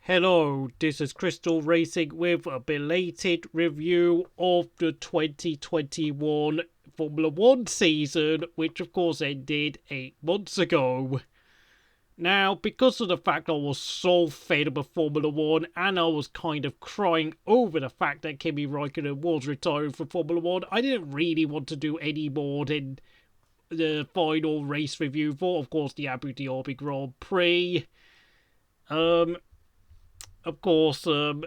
Hello, this is Crystal Racing with a belated review of the 2021 Formula 1 season, which of course ended 8 months ago. Now, because of the fact I was so fed up with Formula 1 and I was kind of crying over the fact that Kimi Raikkonen was retiring from Formula 1, I didn't really want to do any more than the final race review for, of course, the Abu Dhabi Grand Prix. Of course, some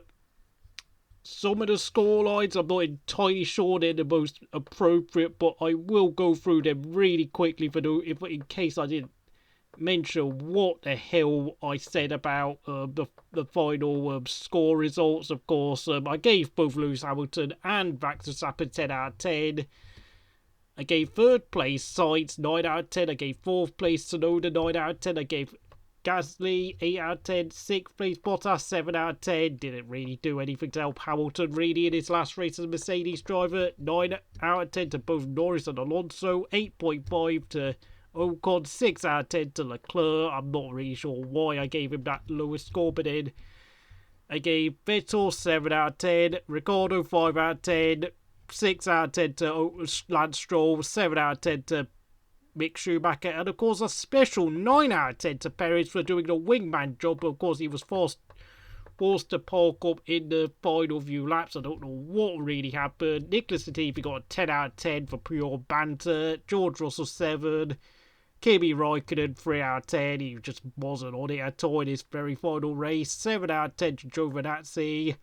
of the scorelines I'm not entirely sure they're the most appropriate, but I will go through them really quickly in case I didn't mention what the hell I said about the final score results. Of course, I gave both Lewis Hamilton and Max Verstappen 10 out of 10. I gave third place Sainz 9 out of 10. I gave fourth place Tsunoda 9 out of 10. I gave Gasly 8 out of 10, 6th place Bottas 7 out of 10, didn't really do anything to help Hamilton really in his last race as a Mercedes driver, 9 out of 10 to both Norris and Alonso, 8.5 to Ocon, 6 out of 10 to Leclerc. I'm not really sure why I gave him that lowest score, but then I gave Vettel 7 out of 10, Ricciardo 5 out of 10, 6 out of 10 to Lance Stroll, 7 out of 10 to Mick Schumacher, and of course a special 9 out of 10 to Perez for doing the wingman job. But of course he was forced to park up in the final few laps. I don't know what really happened. Nicholas Latifi got a 10 out of 10 for pure banter. George Russell 7. Kimi Raikkonen 3 out of 10. He just wasn't on it at all in his very final race. 7 out of 10 to Giovinazzi.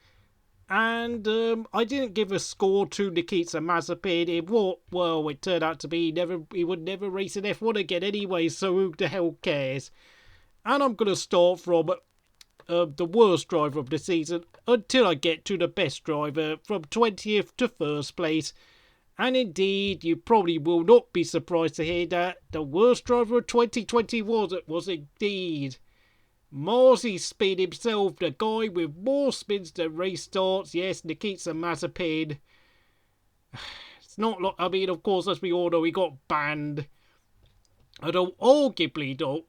And I didn't give a score to Nikita Mazepin. It turned out to be he would never race in F1 again anyway, so who the hell cares? And I'm going to start from the worst driver of the season until I get to the best driver, from 20th to first place. And indeed, you probably will not be surprised to hear that the worst driver of 2020 was indeed Masi Spin himself, the guy with more spins than race starts. Yes, Nikita Mazepin. It's not like, I mean, of course, as we all know, he got banned. Although arguably, of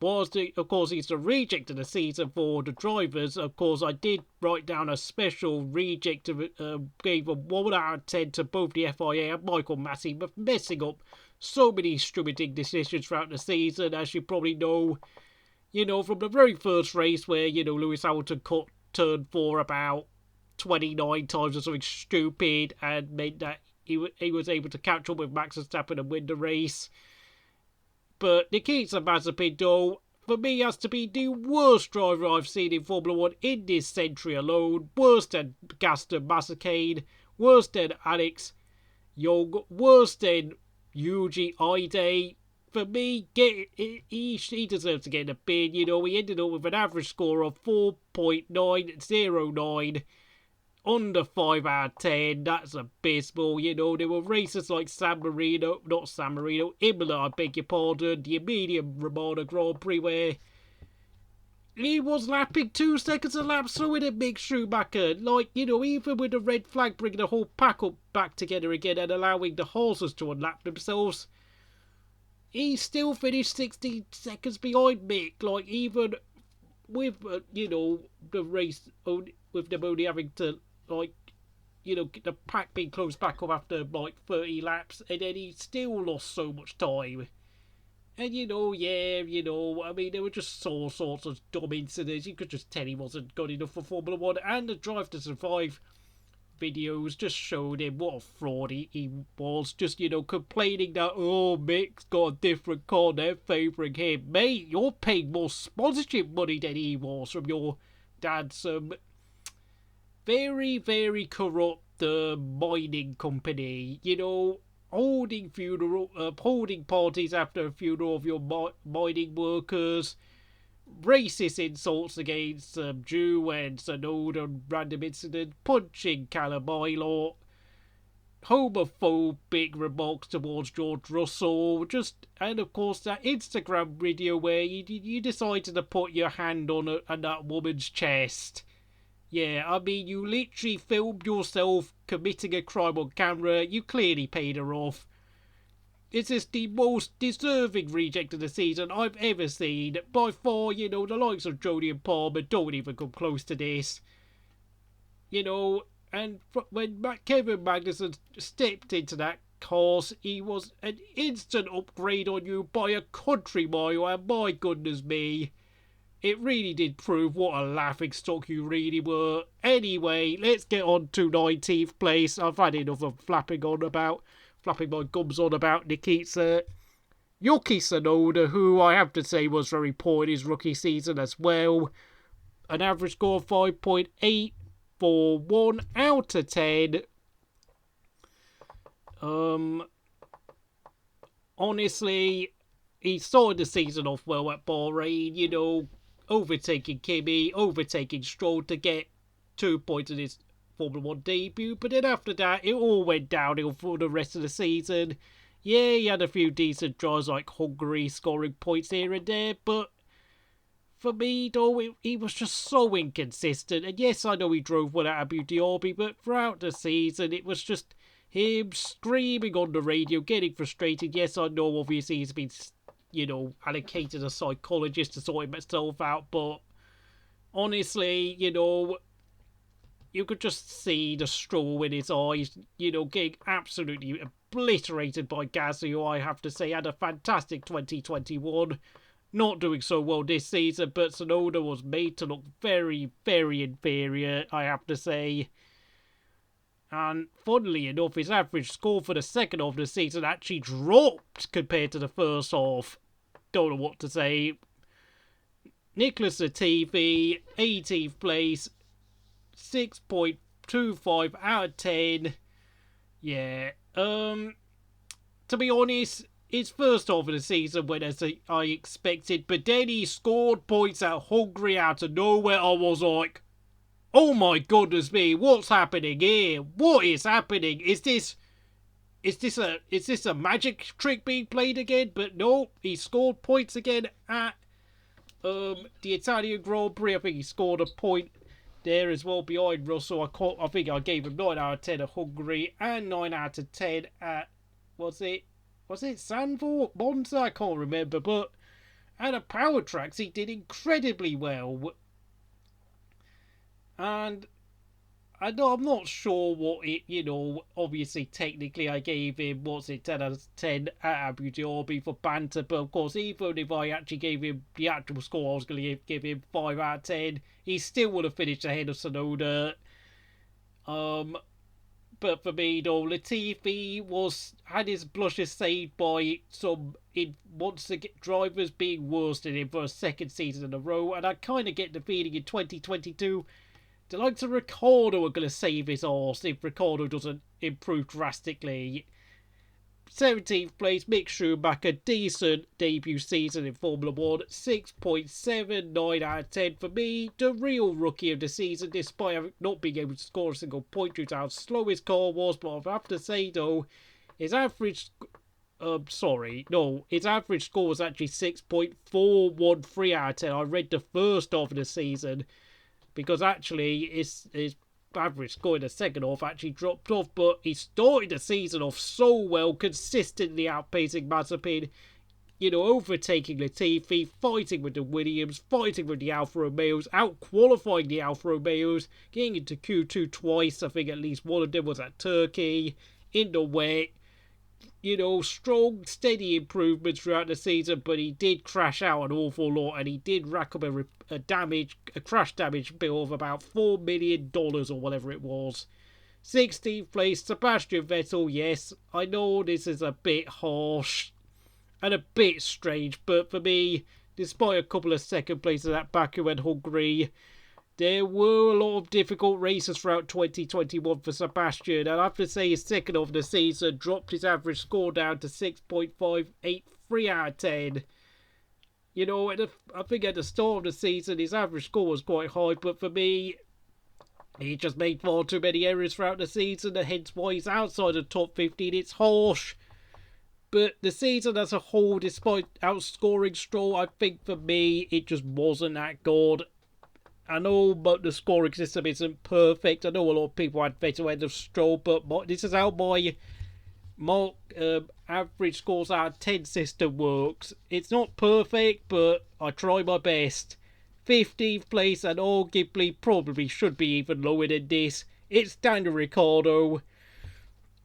course, he's the reject of the season for the drivers. Of course, I did write down a special reject of it, gave a 1 out of 10 to both the FIA and Michael Masi for messing up so many stupid decisions throughout the season, as you probably know. You know, from the very first race where, Lewis Hamilton cut turn 4 about 29 times or something stupid and meant that he was able to catch up with Max Verstappen and win the race. But Nikita Mazepin, though, for me, has to be the worst driver I've seen in Formula 1 in this century alone. Worse than Gaston Masakane, worse than Alex Young, worse than Yuji Ide. For me, he deserves to get a bid. He ended up with an average score of 4.909, under 5 out of 10. That's abysmal. There were races like Imola, I beg your pardon, the Emilia Romagna Grand Prix, where he was lapping 2 seconds a lap, so it Mick Schumacher. Even with the red flag, bringing the whole pack up back together again and allowing the horses to unlap themselves, he still finished 60 seconds behind Mick. Even with, the race, with them only having to, the pack being closed back up after, 30 laps, and then he still lost so much time. And, I mean, there were just all sorts of dumb incidents. You could just tell he wasn't good enough for Formula 1, and the Drive to Survive videos just showed him what a fraud he was, just complaining that Mick's got a different car, they're favouring him. Mate, you're paying more sponsorship money than he was from your dad's very, very corrupt mining company, holding parties after a funeral of your mining workers, racist insults against Jew and Tsunoda, random incident, punching Callum Ilott, homophobic remarks towards George Russell, and of course that Instagram video where you decided to put your hand on that woman's chest. Yeah, I mean, you literally filmed yourself committing a crime on camera. You clearly paid her off. Is this the most deserving reject of the season I've ever seen? By far, the likes of Jody and Palmer don't even come close to this. And when Kevin Magnussen stepped into that course, he was an instant upgrade on you by a country mile, and my goodness me, it really did prove what a laughingstock you really were. Anyway, let's get on to 19th place. I've had enough of flapping my gums on about Nikita. Yuki Tsunoda, who I have to say was very poor in his rookie season as well. An average score of 5.8 for 1 out of 10. Honestly, he started the season off well at Bahrain, overtaking Kimi, overtaking Stroll to get 2 points in his Formula 1 debut, but then after that, it all went downhill for the rest of the season. Yeah, he had a few decent drives like Hungary, scoring points here and there, but for me, though, he was just so inconsistent. And yes, I know he drove well at Abu Dhabi, but throughout the season, it was just him screaming on the radio, getting frustrated. Yes, I know, obviously, he's been, allocated a psychologist to sort himself out, but honestly, you could just see the straw in his eyes, getting absolutely obliterated by Gasly, who I have to say had a fantastic 2021. Not doing so well this season, but Tsunoda was made to look very, very inferior, I have to say. And funnily enough, his average score for the second half of the season actually dropped compared to the first half. Don't know what to say. Nicholas Latifi, 18th place, 6.25 out of 10. Yeah, to be honest, his first half of the season went as I expected, but then he scored points at Hungary out of nowhere. I was like, oh my goodness me, what's happening here? What is happening? Is this a magic trick being played again? But no, he scored points again at the Italian Grand Prix. I think he scored a point there as well behind Russell. I think I gave him 9 out of 10 at Hungary and 9 out of 10 at, was it Zandvoort? Monza? I can't remember, but at a power tracks he did incredibly well. And I'm not sure what it, obviously technically I gave him, 10 out of 10 at Abu Dhabi for banter, but of course even if I actually gave him the actual score, I was going to give him 5 out of 10, he still would have finished ahead of Tsunoda. But for me, though, Latifi had his blushes saved by some drivers being worse than him for a second season in a row, and I kind of get the feeling in 2022 the likes of Ricciardo are going to save his arse if Ricciardo doesn't improve drastically. 17th place, Mick Schumacher, decent debut season in Formula 1, 6.79 out of 10 for me. The real rookie of the season, despite not being able to score a single point due to how slow his car was. But I have to say, though, his average his average score was actually 6.413 out of 10. I read the first half of the season, because actually his average score in the second half actually dropped off, but he started the season off so well, consistently outpacing Mazepin, overtaking Latifi, fighting with the Williams, fighting with the Alfa Romeos, out-qualifying the Alfa Romeos, getting into Q2 twice. I think at least one of them was at Turkey, in the wet. Strong, steady improvements throughout the season, but he did crash out an awful lot, and he did rack up a crash damage bill of about $4 million or whatever it was. 16th place, Sebastian Vettel. Yes, I know this is a bit harsh and a bit strange, but for me, despite a couple of second places at Baku and Hungary, there were a lot of difficult races throughout 2021 for Sebastian, and I have to say his second half of the season dropped his average score down to 6.583 out of 10. I think at the start of the season his average score was quite high, but for me, he just made far too many errors throughout the season, and hence why he's outside the top 15. It's harsh, but the season as a whole, despite outscoring Stroll, I think for me, it just wasn't that good. I know but the scoring system isn't perfect. I know a lot of people had Vettel ahead of Stroll, but this is how my average scores out of 10 system works. It's not perfect, but I try my best. 15th place, and arguably probably should be even lower than this. It's Daniel Ricciardo.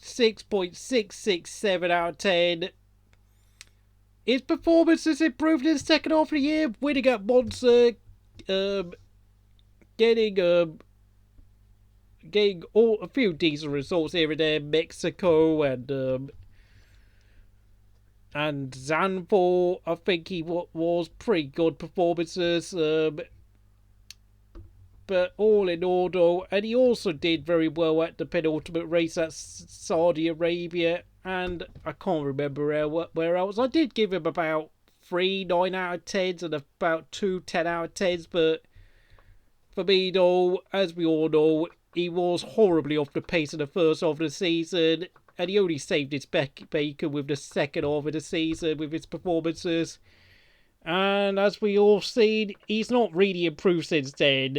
6.667 out of 10. His performance has improved in the second half of the year, winning at Monza, getting a few decent results here and there, Mexico and Zandvoort. I think he was pretty good performances. But all in all, though, and he also did very well at the penultimate race at Saudi Arabia, and I can't remember where else. I did give him about 3 9 out of 10s and about 2 10 out of 10s, but for me, though, as we all know, he was horribly off the pace in the first half of the season, and he only saved his bacon with the second half of the season with his performances. And as we all seen, he's not really improved since then.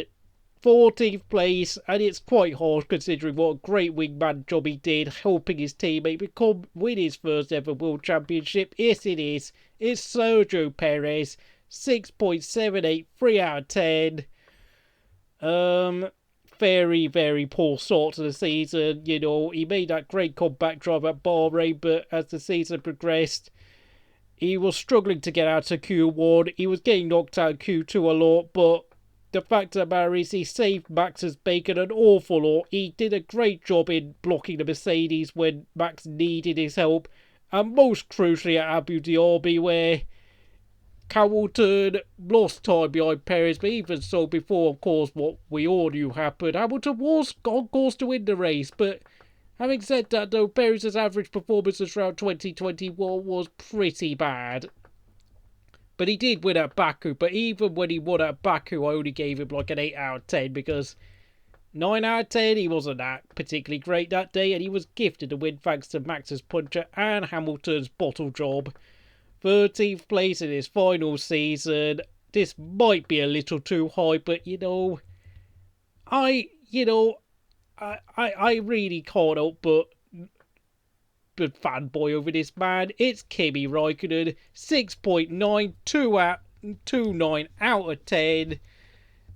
14th place, and it's quite harsh considering what a great wingman job he did, helping his teammate win his first ever World Championship. Yes, it is. It's Sergio Perez, 6.783 out of 10. Very, very poor start to the season. You know, he made that great comeback drive at Bahrain, but as the season progressed, he was struggling to get out of Q1. He was getting knocked out in Q2 a lot, but the fact of the matter is he saved Max's bacon an awful lot. He did a great job in blocking the Mercedes when Max needed his help. And most crucially at Abu Dhabi, where Hamilton lost time behind Perez, but even so, before, of course, what we all knew happened, Hamilton was on course to win the race. But having said that, though, Perez's average performances throughout 2021 was pretty bad. But he did win at Baku. But even when he won at Baku, I only gave him like an 8 out of 10 because 9 out of 10, he wasn't that particularly great that day. And he was gifted a win thanks to Max's puncher and Hamilton's bottle job. 13th place in his final season. This might be a little too high, but I really can't help but fanboy over this man. It's Kimi Raikkonen, 6.929 out of 10.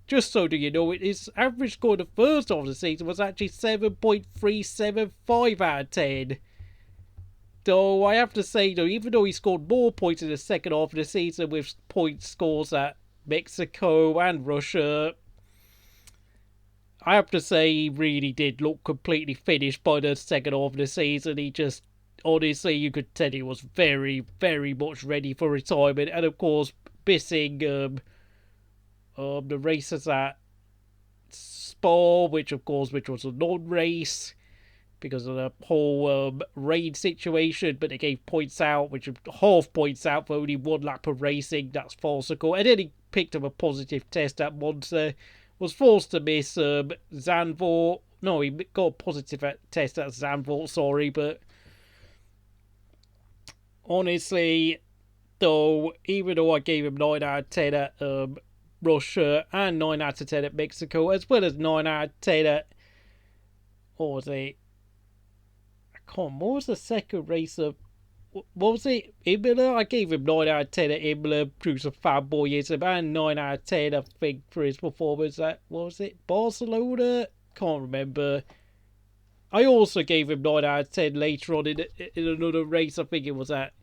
Just so that you know, his average score in the first half of the season was actually 7.375 out of 10. Though I have to say, though, even though he scored more points in the second half of the season with point scores at Mexico and Russia, I have to say he really did look completely finished by the second half of the season. He just, honestly, you could tell he was very, very much ready for retirement. And of course, missing the races at Spa, which was a non-race because of the whole rain situation, but they gave points out, which are half points out for only 1 lap of racing. That's farcical. And then he picked up a positive test at Monza, was forced to miss Zandvoort. No, he got a positive test at Zandvoort, sorry, but honestly, though, even though I gave him 9 out of 10 at Russia and 9 out of 10 at Mexico, as well as 9 out of 10 at, what was it? What was the second race of, what was it? Imola? I gave him 9 out of 10 at Imola, through some fanboyism, and 9 out of 10, I think, for his performance at, what was it? Barcelona? Can't remember. I also gave him 9 out of 10 later on in another race. I think it was at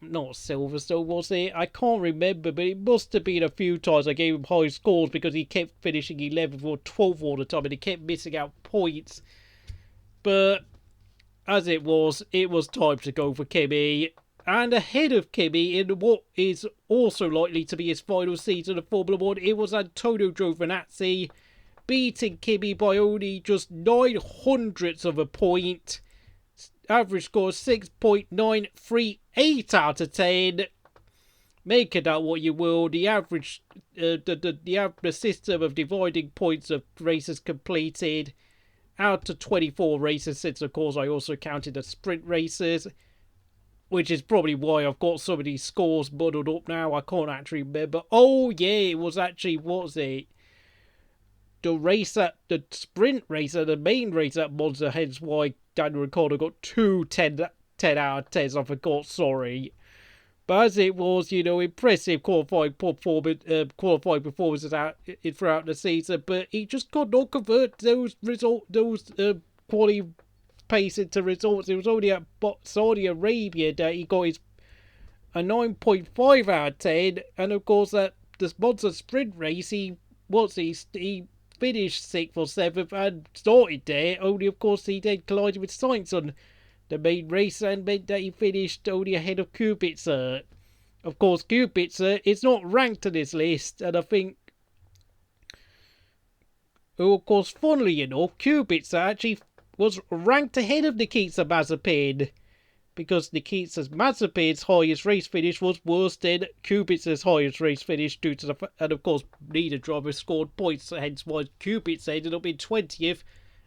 not Silverstone, was it? I can't remember, but it must have been a few times I gave him high scores because he kept finishing 11th or 12th all the time and he kept missing out points. But as it was time to go for Kimi. And ahead of Kimi in what is also likely to be his final season of Formula 1, it was Antonio Giovinazzi, beating Kimi by only just 0.09 of a point. Average score 6.938 out of 10. Make it out what you will. The average, the system of dividing points of races completed out of 24 races, since of course I also counted the sprint races, which is probably why I've got some of these scores muddled up now. I can't actually remember. Oh yeah, it was actually, what was it? the sprint race and the main race at Monza, hence why Daniel Ricciardo got 10 out of 10s, I forgot, sorry. But as it was, impressive qualifying performances throughout the season, but he just could not convert those quality pace into results. It was only at Saudi Arabia that he got a 9.5 out of 10, and of course at the Monza sprint race, he finished 6th or 7th and started there, only of course he then collided with Sainz on the main race and meant that he finished only ahead of Kubica. Of course, Kubica is not ranked on this list, and I think, of course, funnily enough, Kubica actually was ranked ahead of Nikita Mazepin, because Nikita Mazepin's highest race finish was worse than Kubica's highest race finish due to and of course neither driver scored points, hence why Kubica ended up in 20th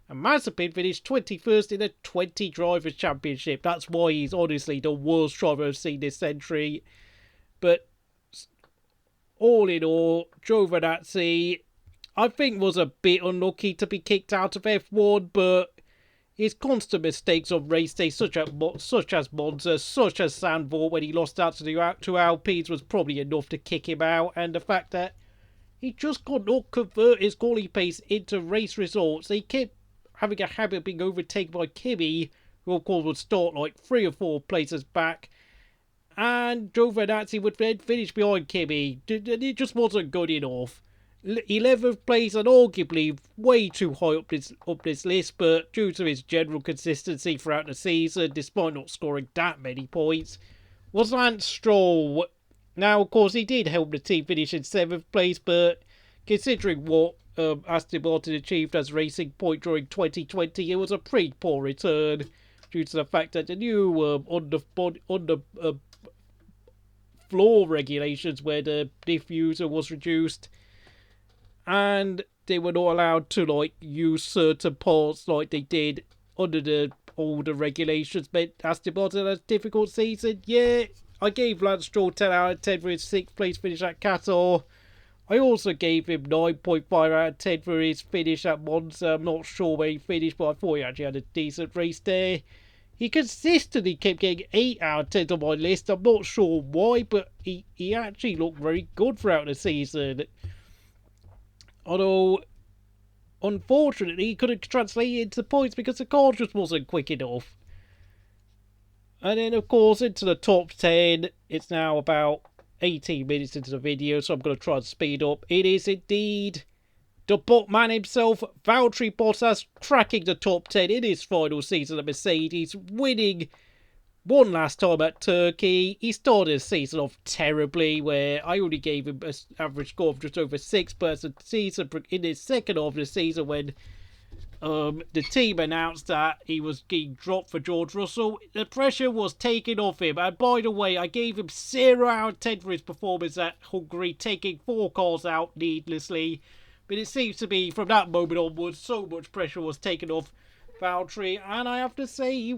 and Mazepin finished 21st in the 20 Drivers' Championship. That's why he's honestly the worst driver I've seen this century. But all in all, Giovinazzi, I think, was a bit unlucky to be kicked out of F1, but his constant mistakes on race day, such as Monza, such as Zandvoort when he lost out to Alpines, was probably enough to kick him out, and the fact that he just could not convert his quality pace into race results. He kept having a habit of being overtaken by Kimi, who of course would start like 3 or 4 places back, and Giovinazzi would then finish behind Kimi. It just wasn't good enough. 11th place and arguably way too high up this list, but due to his general consistency throughout the season, despite not scoring that many points, was Lance Stroll. Now, of course, he did help the team finish in 7th place, but considering what Aston Martin achieved as Racing Point during 2020, it was a pretty poor return due to the fact that the new on the floor regulations where the diffuser was reduced, and they were not allowed to use certain parts like they did under the older regulations, meant Aston Martin had a difficult season. Yeah, I gave Lance Stroll 10 out of 10 for his 6th place finish at Qatar. I also gave him 9.5 out of 10 for his finish at Monza. I'm not sure where he finished, but I thought he actually had a decent race there. He consistently kept getting 8 out of 10 on my list. I'm not sure why, but he actually looked very good throughout the season. Although, unfortunately, he couldn't translate it into points because the car just wasn't quick enough. And then, of course, into the top 10. It's now about 18 minutes into the video, so I'm going to try and speed up. It is indeed the Botman himself, Valtteri Bottas, cracking the top 10 in his final season at Mercedes, winning one last time at Turkey. He started the season off terribly, where I only gave him an average score of just over 6, but as the season, in his second half of the season, when the team announced that he was getting dropped for George Russell, the pressure was taken off him. And by the way, I gave him 0 out of 10 for his performance at Hungary, taking 4 cars out needlessly. But it seems to be from that moment onwards, so much pressure was taken off Valtteri, and I have to say he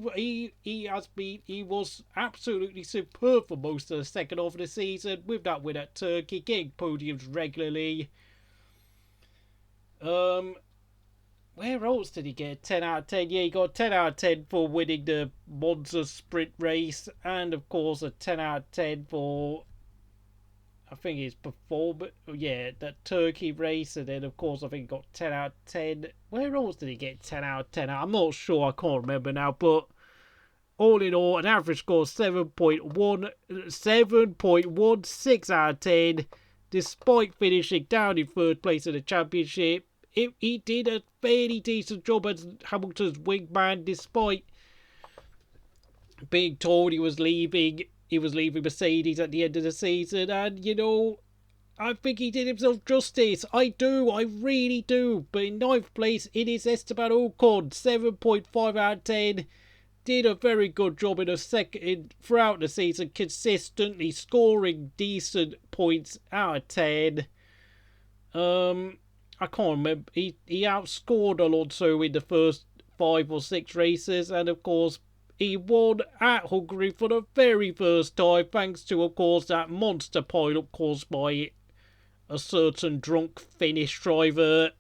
was absolutely superb for most of the second half of the season, with that win at Turkey, getting podiums regularly. Where else did he get 10 out of 10? Yeah, he got 10 out of 10 for winning the Monza sprint race, and of course a 10 out of 10 for, I think it's before, but yeah, that Turkey race, and then of course I think he got 10 out of 10. Where else did he get 10 out of 10? I'm not sure, I can't remember now, but all in all, an average score of 7.16 out of 10, despite finishing down in 3rd place in the championship. He did a fairly decent job as Hamilton's wingman, despite being told he was leaving Mercedes at the end of the season, and I think he did himself justice. I really do. But in 9th place, it is Esteban Ocon, 7.5 out of 10. Did a very good job throughout the season, consistently scoring decent points out of 10. I can't remember. He outscored Alonso in the first 5 or 6 races, and of course he won at Hungary for the very first time, thanks to, of course, that monster pileup caused by a certain drunk Finnish driver.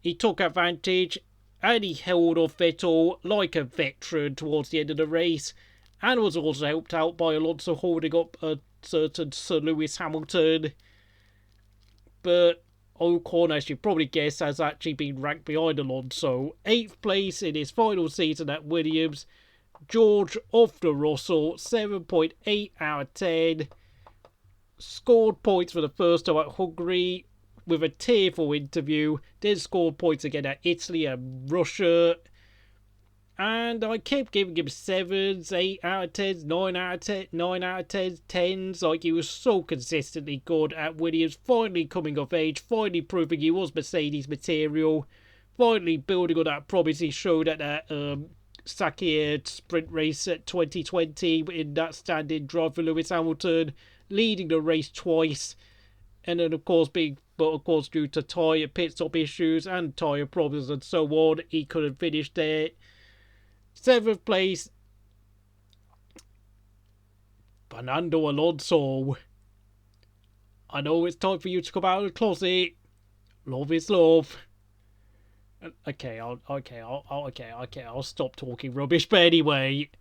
He took advantage and he held off Vettel like a veteran towards the end of the race, and was also helped out by Alonso holding up a certain Sir Lewis Hamilton. But Ocon, as you probably guessed, has actually been ranked behind Alonso. 8th place in his final season at Williams. George off the Russell, 7.8 out of 10. Scored points for the first time at Hungary with a tearful interview. Then scored points again at Italy and Russia. And I kept giving him 7s, 8 out of 10s, 9 out of 10, 9 out of 10s, 10s. Like, he was so consistently good at Williams. Finally coming of age. Finally proving he was Mercedes material. Finally building on that promise he showed at that Sakir sprint race at 2020 in that stand-in drive for Lewis Hamilton. Leading the race twice. And then, of course, due to tyre pit stop issues and tyre problems and so on, he couldn't finish there. 7th place, Fernando Alonso. I know it's time for you to come out of the closet. Love is love. Okay, I'll stop talking rubbish. But anyway,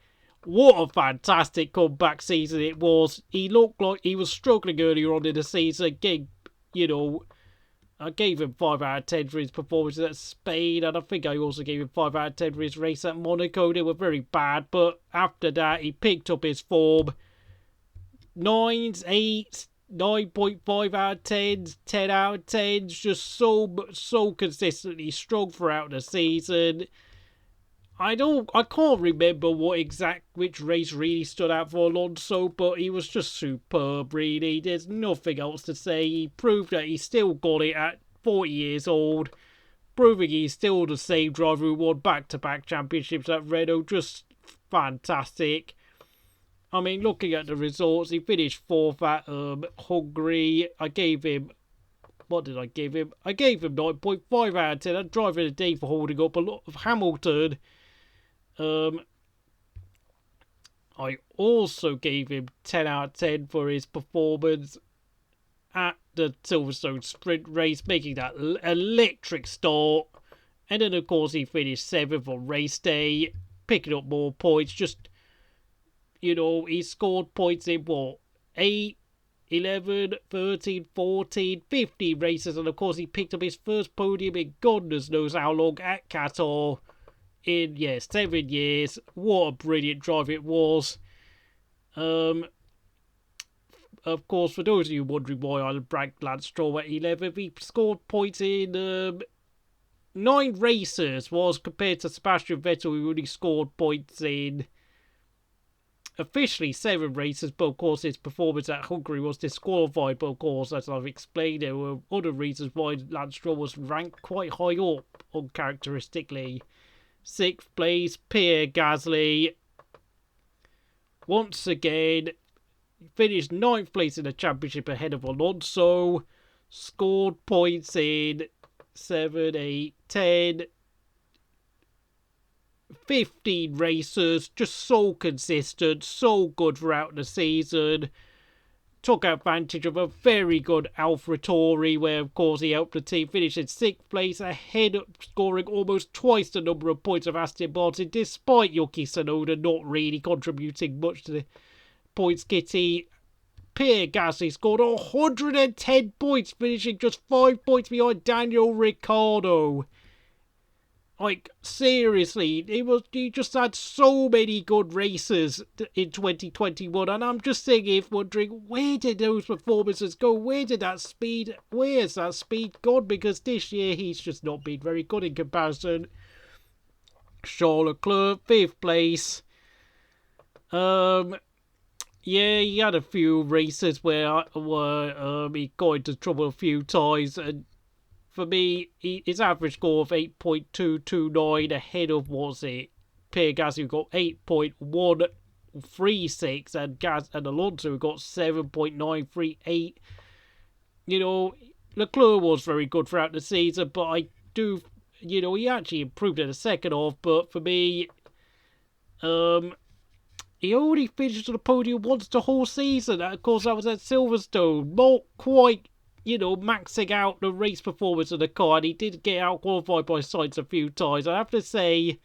what a fantastic comeback season it was. He looked like he was struggling earlier on in the season. I gave him 5 out of 10 for his performance at Spain, and I think I also gave him 5 out of 10 for his race at Monaco. They were very bad, but after that, he picked up his form. 9s, 8s, 9.5 out of 10s, 10 out of 10s, just so consistently strong throughout the season. I can't remember which race really stood out for Alonso, but he was just superb, really. There's nothing else to say. He proved that he still got it at 40 years old, proving he's still the same driver who won back-to-back championships at Renault. Just fantastic. I mean, looking at the results, he finished 4th at Hungary. I gave him... What did I give him? I gave him 9.5 out of 10. I'm driving a day for holding up a lot of Hamilton. I also gave him 10 out of 10 for his performance at the Silverstone sprint race, making that electric start. And then, of course, he finished 7th on race day, picking up more points. Just, he scored points in 8, 11, 13, 14, 15 races. And, of course, he picked up his first podium in goodness knows how long at Qatar. In 7 years. What a brilliant drive it was. Of course, for those of you wondering why I ranked Lance Stroll at 11th, he scored points in 9 races, was compared to Sebastian Vettel, who only scored points in officially 7 races, but of course his performance at Hungary was disqualified. But of course, as I've explained, there were other reasons why Lance Stroll was ranked quite high up uncharacteristically. 6th place, Pierre Gasly. Once again, finished 9th place in the championship ahead of Alonso. Scored points in 7, 8, 10, 15 races. Just so consistent, so good throughout the season. Took advantage of a very good AlphaTauri, where of course he helped the team finish in 6th place, ahead of scoring almost twice the number of points of Aston Martin, despite Yuki Tsunoda not really contributing much to the points kitty. Pierre Gasly scored 110 points, finishing just 5 points behind Daniel Ricciardo. Like, seriously, he just had so many good races in 2021, and I'm just sitting here wondering, where did those performances go? Where's that speed gone? Because this year he's just not been very good in comparison. Charles Leclerc, 5th place. He had a few races where he got into trouble a few times, and for me, his average score of 8.229 ahead of, Pierre Gasly, who got 8.136, and Alonso, who got 7.938. Leclerc was very good throughout the season, but he actually improved in the second half. But for me, he only finished on the podium once the whole season. Of course, that was at Silverstone. Not quite maxing out the race performance of the car, and he did get out qualified by Sainz a few times. I have to say,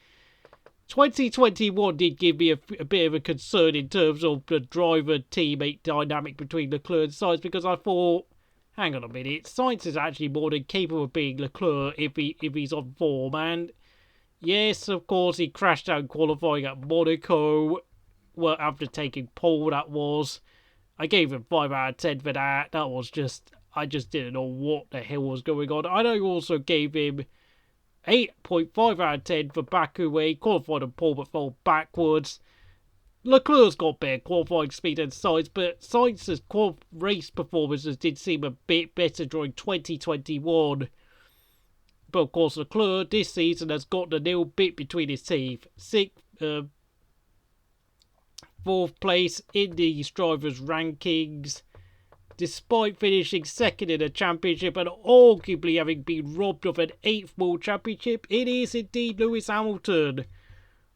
2021 did give me a bit of a concern in terms of the driver-teammate dynamic between Leclerc and Sainz, because I thought, hang on a minute, Sainz is actually more than capable of being Leclerc if he's on form. And yes, of course, he crashed out qualifying at Monaco. Well, after taking pole, that was. I gave him 5 out of 10 for that. That was just, I just didn't know what the hell was going on. I also gave him 8.5 out of 10 for Baku, where he qualified on pole but fell backwards. Leclerc's got better qualifying speed than Sainz, but Sainz's race performances did seem a bit better during 2021. But of course, Leclerc this season has got the nail bit between his teeth. Fourth place in these drivers' rankings, despite finishing second in the championship and arguably having been robbed of an 8th World Championship. It is indeed Lewis Hamilton.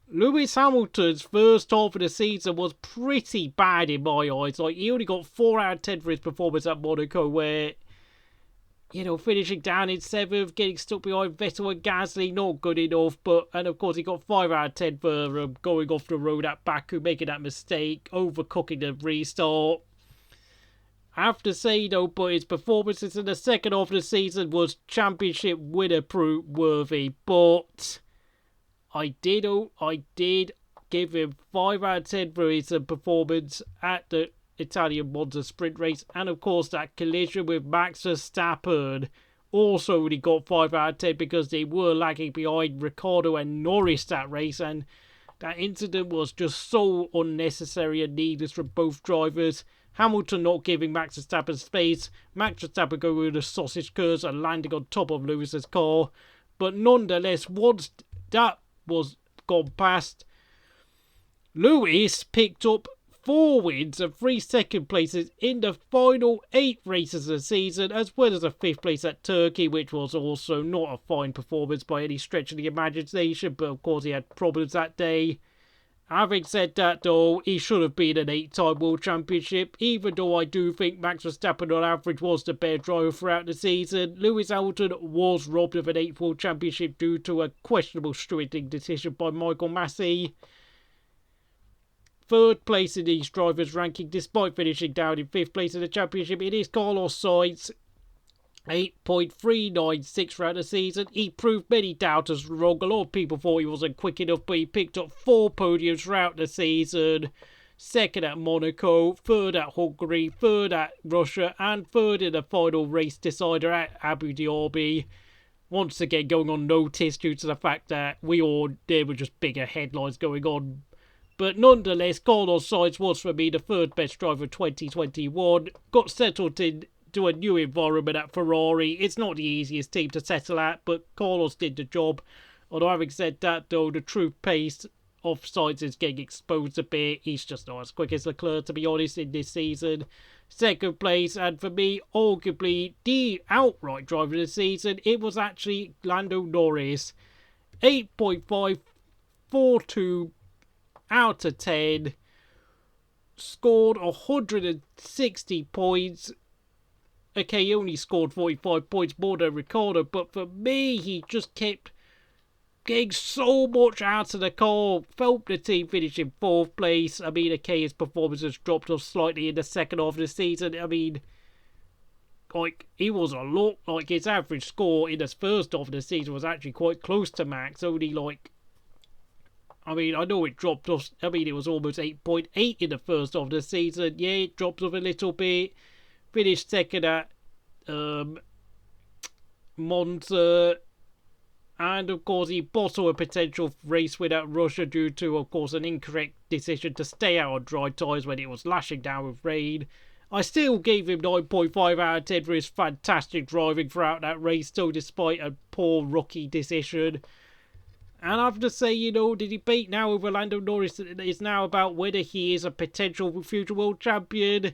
Lewis Hamilton's first half of the season was pretty bad in my eyes. Like, he only got 4 out of 10 for his performance at Monaco, where, finishing down in 7th, getting stuck behind Vettel and Gasly, not good enough. And of course, he got 5 out of 10 for going off the road at Baku, making that mistake, overcooking the restart. I have to say, though, but his performances in the second half of the season was championship winner worthy. But I did give him 5 out of 10 for his performance at the Italian Monza sprint race, and of course that collision with Max Verstappen also only got 5 out of 10 because they were lagging behind Ricciardo and Norris that race, and that incident was just so unnecessary and needless from both drivers. Hamilton not giving Max Verstappen space, Max Verstappen going with the sausage curves and landing on top of Lewis's car, but nonetheless, once that was gone past, Lewis picked up 4 wins and 3 second places in the final 8 races of the season, as well as a 5th place at Turkey, which was also not a fine performance by any stretch of the imagination, but of course he had problems that day. Having said that, though, he should have been an 8-time World Championship, even though I do think Max Verstappen on average was the better driver throughout the season. Lewis Hamilton was robbed of an 8th World Championship due to a questionable stewarding decision by Michael Masi. 3rd place in these drivers' ranking, despite finishing down in 5th place in the championship, it is Carlos Sainz. 8.396 throughout the season. He proved many doubters wrong. A lot of people thought he wasn't quick enough, but he picked up 4 podiums throughout the season. 2nd at Monaco, 3rd at Hungary, 3rd at Russia, and 3rd in the final race decider at Abu Dhabi. Once again going unnoticed due to the fact that there were just bigger headlines going on. But nonetheless, Carlos Sainz was for me the 3rd best driver of 2021. Got settled into a new environment at Ferrari. It's not the easiest team to settle at, but Carlos did the job. Although having said that, though, the true pace of Sainz is getting exposed a bit. He's just not as quick as Leclerc, to be honest, in this season. 2nd place, and for me, arguably the outright driver of the season, it was actually Lando Norris. 8.542 out of 10. Scored 160 points. Okay, he only scored 45 points more than Ricciardo, but for me, he just kept getting so much out of the car. Felt the team finishing 4th place. I mean, okay, his performance has dropped off slightly in the second half of the season. I mean, he was a lot, his average score in the first half of the season was actually quite close to Max. Only, I know it dropped off. It was almost 8.8 in the first half of the season. Yeah, it dropped off a little bit. Finished 2nd at Monza. And, of course, he bottled a potential race win at Russia due to, of course, an incorrect decision to stay out on dry tyres when it was lashing down with rain. I still gave him 9.5 out of 10 for his fantastic driving throughout that race, though, despite a poor rookie decision. And I have to say, the debate now over Lando Norris is now about whether he is a potential future world champion.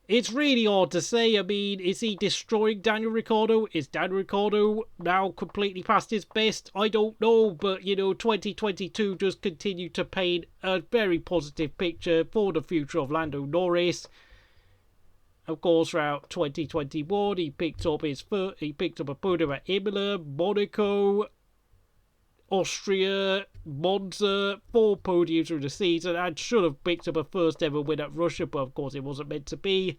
It's really hard to say. Is he destroying Daniel Ricciardo? Is Daniel Ricciardo now completely past his best? I don't know, but, 2022 does continue to paint a very positive picture for the future of Lando Norris. Of course, throughout 2021, he picked up a podium at Imola, Monaco, Austria, Monza, 4 podiums through the season, and should have picked up a first ever win at Russia, but of course it wasn't meant to be.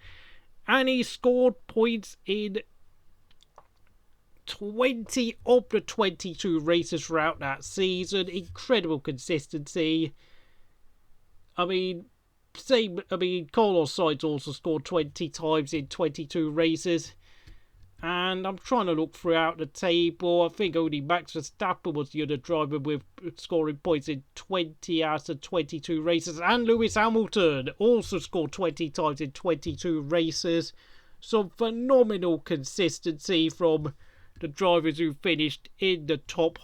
And he scored points in 20 of the 22 races throughout that season. Incredible consistency. Carlos Sainz also scored 20 times in 22 races. And I'm trying to look throughout the table. I think only Max Verstappen was the other driver with scoring points in 20 out of 22 races. And Lewis Hamilton also scored 20 times in 22 races. Some phenomenal consistency from the drivers who finished in the top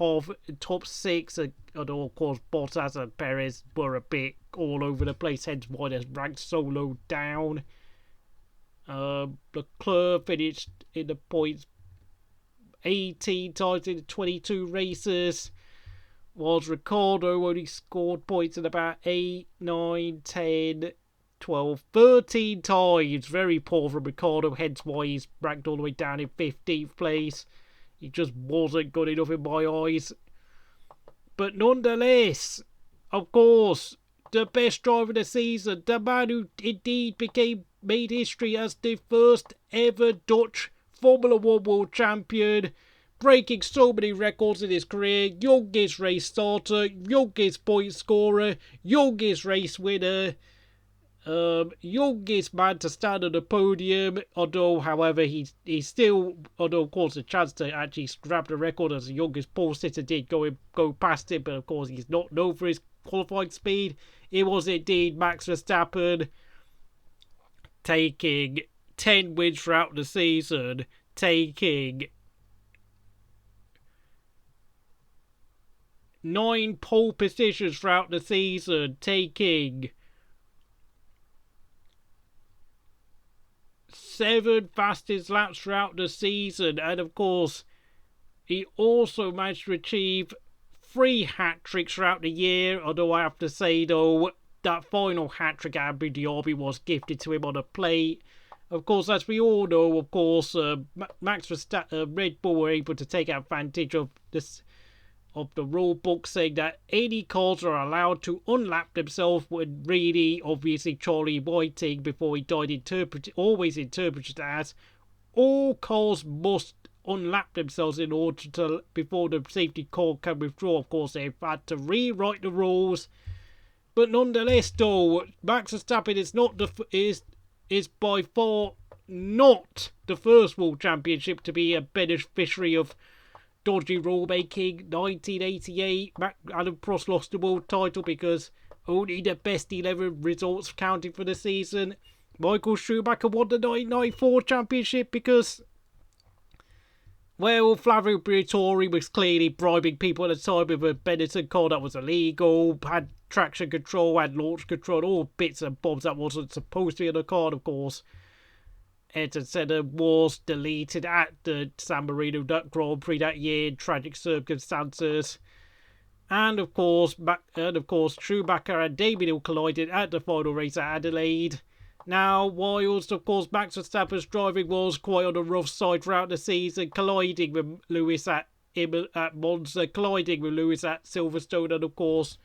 6. And of course, Bottas and Perez were a bit all over the place, hence why they're ranked so low down. Leclerc finished in the points 18 times in the 22 races, whilst Ricciardo only scored points in about 8, 9, 10, 12, 13 times. Very poor from Ricciardo, hence why he's ranked all the way down in 15th place. He just wasn't good enough in my eyes. But nonetheless, of course, the best driver of the season, the man who indeed made history as the first ever Dutch Formula 1 World Champion, breaking so many records in his career, youngest race starter, youngest point scorer, youngest race winner, youngest man to stand on the podium, however, he's still, of course, a chance to actually grab the record as the youngest pole sitter did go past him, but of course he's not known for his qualifying speed. It was indeed Max Verstappen, taking 10 wins throughout the season, taking 9 pole positions throughout the season, taking 7 fastest laps throughout the season, and of course he also managed to achieve 3 hat-tricks throughout the year, although I have to say though, that final hat-trick at Abu Dhabi was gifted to him on a plate. Of course, as we all know, of course, Max Verstappen, Red Bull were able to take advantage of the rule book, saying that any cars are allowed to unlap themselves, when really, obviously, Charlie Whiting, before he died, always interpreted it as all cars must unlap themselves in order to, before the safety car can withdraw. Of course, they've had to rewrite the rules, but nonetheless, though, Max Verstappen is by far not the first World Championship to be a beneficiary of dodgy rulemaking. 1988, Adam Prost lost the world title because only the best 11 results counted for the season. Michael Schumacher won the 1994 championship because, well, Flavio Briatore was clearly bribing people at the time with a Benetton car that was illegal, had traction control, had launch control, all bits and bobs that wasn't supposed to be in the car. Of course, Ayrton Senna was deleted at the San Marino Grand Prix that year in tragic circumstances. And of course, Schumacher and Damien Hill collided at the final race at Adelaide. Now, whilst of course Max Verstappen's driving was quite on the rough side throughout the season, colliding with Lewis at Monza, colliding with Lewis at Silverstone, and of course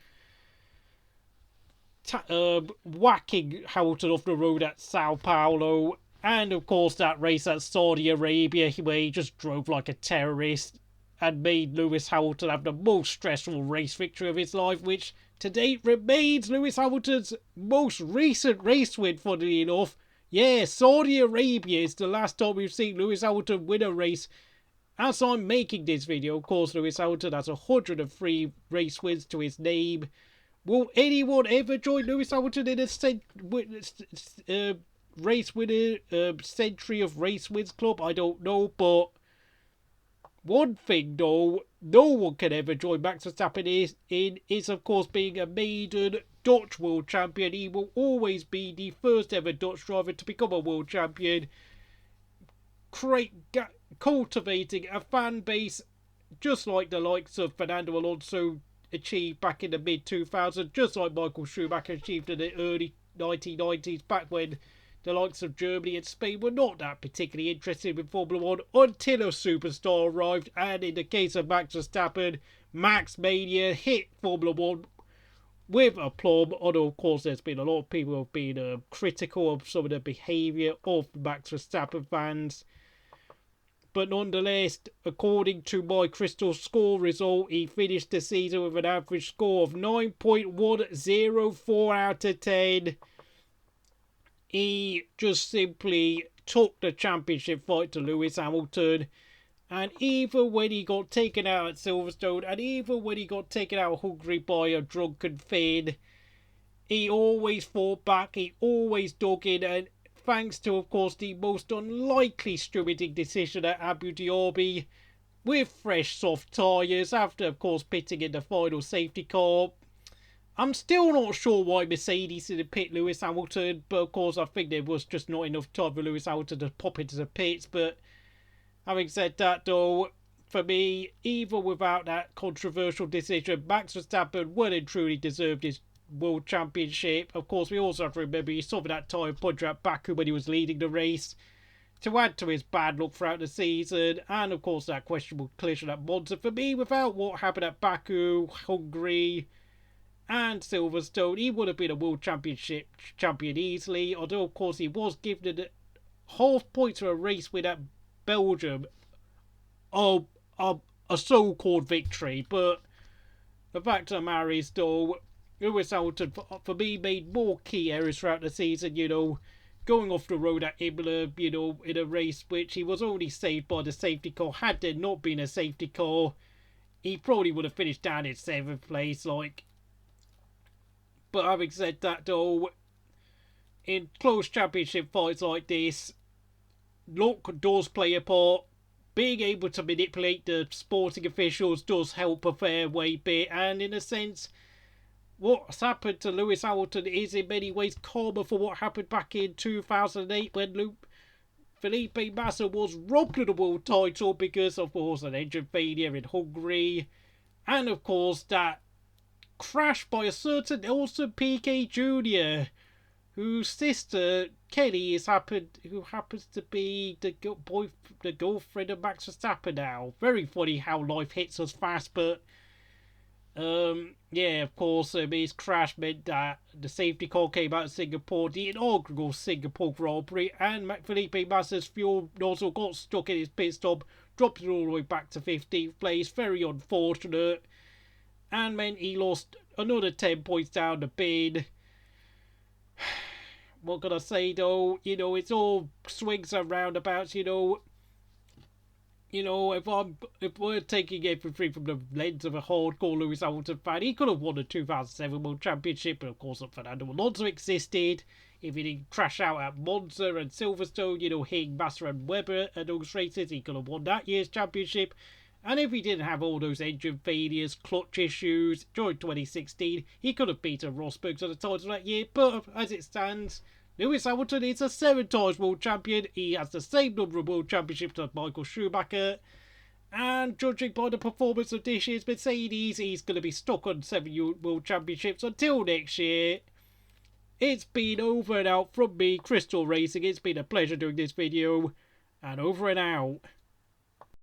whacking Hamilton off the road at Sao Paulo, and of course that race at Saudi Arabia where he just drove like a terrorist and made Lewis Hamilton have the most stressful race victory of his life, which to date remains Lewis Hamilton's most recent race win, funnily enough. Yeah, Saudi Arabia is the last time we've seen Lewis Hamilton win a race. As I'm making this video, of course, Lewis Hamilton has 103 race wins to his name. Will anyone ever join Lewis Hamilton in a race winner century of race wins club? I don't know, but one thing though, no one can ever join Max Verstappen is of course being a maiden Dutch world champion. He will always be the first ever Dutch driver to become a world champion, cultivating a fan base just like the likes of Fernando Alonso achieved back in the mid-2000s, just like Michael Schumacher achieved in the early 1990s, back when the likes of Germany and Spain were not that particularly interested in Formula 1 until a superstar arrived, and in the case of Max Verstappen, Max Mania hit Formula 1 with aplomb. Although, of course, there's been a lot of people who have been critical of some of the behaviour of Max Verstappen fans. But nonetheless, according to my crystal score result, he finished the season with an average score of 9.104 out of 10. He just simply took the championship fight to Lewis Hamilton. And even when he got taken out at Silverstone, and even when he got taken out of Hungary by a drunken Finn, he always fought back, he always dug in, and thanks to, of course, the most unlikely stewarding decision at Abu Dhabi, with fresh soft tyres, after, of course, pitting in the final safety car. I'm still not sure why Mercedes didn't pit Lewis Hamilton, but of course I think there was just not enough time for Lewis Hamilton to pop into the pits. But having said that, though, for me, even without that controversial decision, Max Verstappen well and truly deserved his World Championship. Of course, we also have to remember he suffered that time puncher at Baku when he was leading the race, to add to his bad luck throughout the season, and of course that questionable collision at Monza. For me, without what happened at Baku, Hungary, and Silverstone, he would have been a World Championship champion easily, although of course he was given a half point for a race win at Belgium, a so-called victory. But the fact of the matter is, though, Lewis Hamilton, for me, made more key errors throughout the season, going off the road at Imola, in a race which he was only saved by the safety car. Had there not been a safety car, he probably would have finished down in 7th place, But having said that, though, in close championship fights like this, luck does play a part. Being able to manipulate the sporting officials does help a fair way bit, and in a sense, what's happened to Lewis Hamilton is in many ways karma for what happened back in 2008 when Felipe Massa was robbed of the world title because, of course, an engine failure in Hungary, and of course that crash by a certain Nelson Piquet Jr., whose sister Kelly who happens to be the girlfriend of Max Verstappen now. Very funny how life hits us fast, but yeah, of course, his crash meant that the safety car came out of Singapore, the inaugural Singapore Grand Prix, and Felipe Massa's fuel nozzle got stuck in his pit stop, dropped it all the way back to 15th place. Very unfortunate, and meant he lost another 10 points down the bin. What can I say, though? It's all swings and roundabouts. If we're taking everything from the lens of a hardcore Lewis Hamilton fan, he could have won the 2007 World Championship, but of course Fernando Alonso existed. If he didn't crash out at Monza and Silverstone, hitting Massa and Webber at those races, he could have won that year's championship. And if he didn't have all those engine failures, clutch issues during 2016, he could have beaten Rosberg to the title that year. But as it stands, Lewis Hamilton is a 7-time world champion. He has the same number of world championships as Michael Schumacher. And judging by the performance of this year's Mercedes, he's going to be stuck on 7 world championships until next year. It's been over and out from me, Crystal Racing. It's been a pleasure doing this video. And over and out.